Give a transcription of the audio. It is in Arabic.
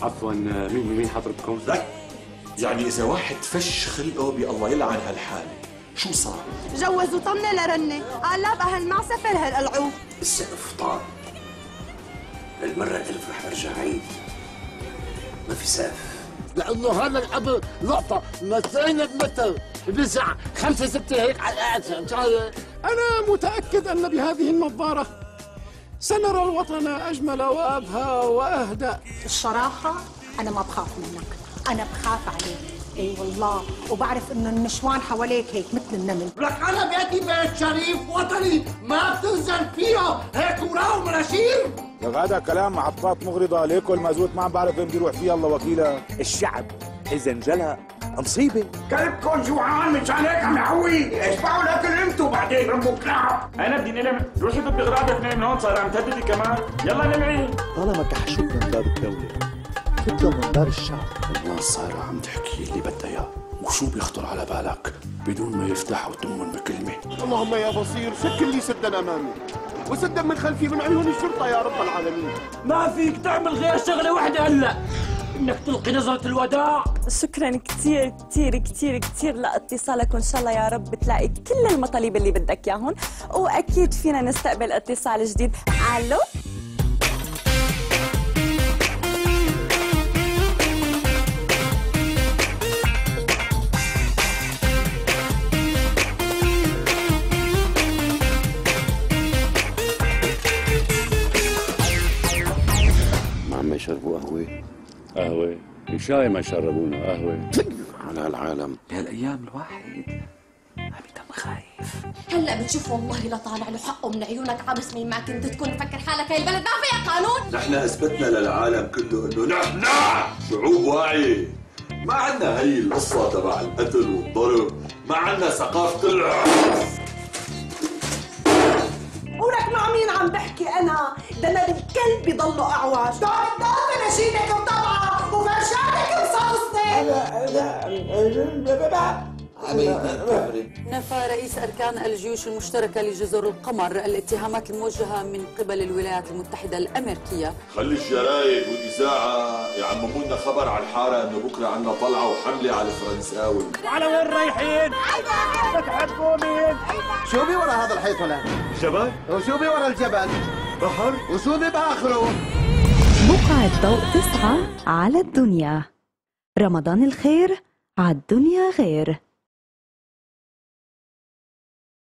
عفوا، مين حضرتكم؟ لك يعني إذا واحد فش خلقه بالله يلعن هالحالة، شو صار؟ جوزوا طنة لرنة، قلب أهل مع سفر هالقلعوه. السقف طار. للمرة الألف رح أرجع عيد. ما في سقف. لأنه هذا القبر لقطة مترين بمتر، بيسع 5 6 هيك على القعدة. أنا متأكد أن بهذه النظارة سنرى الوطن أجمل وأبهى وأهدأ. الصراحة أنا ما بخاف منك، أنا بخاف عليك. اي والله، وبعرف انه النسوان حواليك هيك مثل النمل. لك انا بيتي بيت شريف وطني ما بتنزل فيه هيك وراء ومناشير. لك هذا كلام محطات مغرضه، ليكو المازوت ما عم بعرف وين بدي يروح فيه، الله وكيله. الشعب اذا انجلى مصيبه. كلبكم جوعان مشان هيك عم يعوي، اشبعوا الاكل انتوا بعدين ربوا كلاب. انا بدي نلعب، روحي ضد اغراض اثنين من هون، صار عم تهددي كمان، يلا نلعب. طالما كحشوك من باب الدوله فكروا من باب الشعب. الناس صاروا عم تحكي اللي بدها اياه، وشو بيخطر على بالك بدون ما يفتحوا تمهم بكلمه. اللهم يا بصير شكل لي سدا امامي وسدا من خلفي من عيون الشرطه يا رب العالمين. ما فيك تعمل غير شغله واحده هلا، انك تلقي نظره الوداع. شكرا كثير كثير كثير كثير لاتصالك، وان شاء الله يا رب تلاقي كل المطالب اللي بدك اياهم، واكيد فينا نستقبل اتصال جديد. الو، ما يشربوا قهوة وشاي، ما يشربونا قهوة. على هالعالم بهالايام الواحد عم يدم خايف. هلا بتشوف والله لا طالع له حقه من عيونك عبس. مين ما كنت تكون مفكر حالك هاي البلد ما فيها قانون. نحن اثبتنا للعالم كله انه نحن شعوب واعية، ما عندنا هي القصة تبع القتل والضرب، ما عندنا ثقافة العنف. ولك مع مين عم بحكي أنا؟ ده أنا الكلب بضله أعواج. دور نشيدك وطبعه وفرشاتك مصاصتك. نفى رئيس أركان الجيوش المشتركة لجزر القمر الاتهامات الموجهة من قبل الولايات المتحدة الأمريكية. خلي الجرايد والإذاعة يعمموا لنا خبر على الحارة إنه بكرة عندنا طلعة وحملة على الفرنساوي. على وين رايحين؟ بتحبوا مين؟ شو بي ورا هذا الحيط هنا؟ جبل؟ وشو بي ورا الجبل؟ بحر؟ وشو بي بآخره؟ بقعة ضوء 9 على الدنيا. رمضان الخير على الدنيا غير.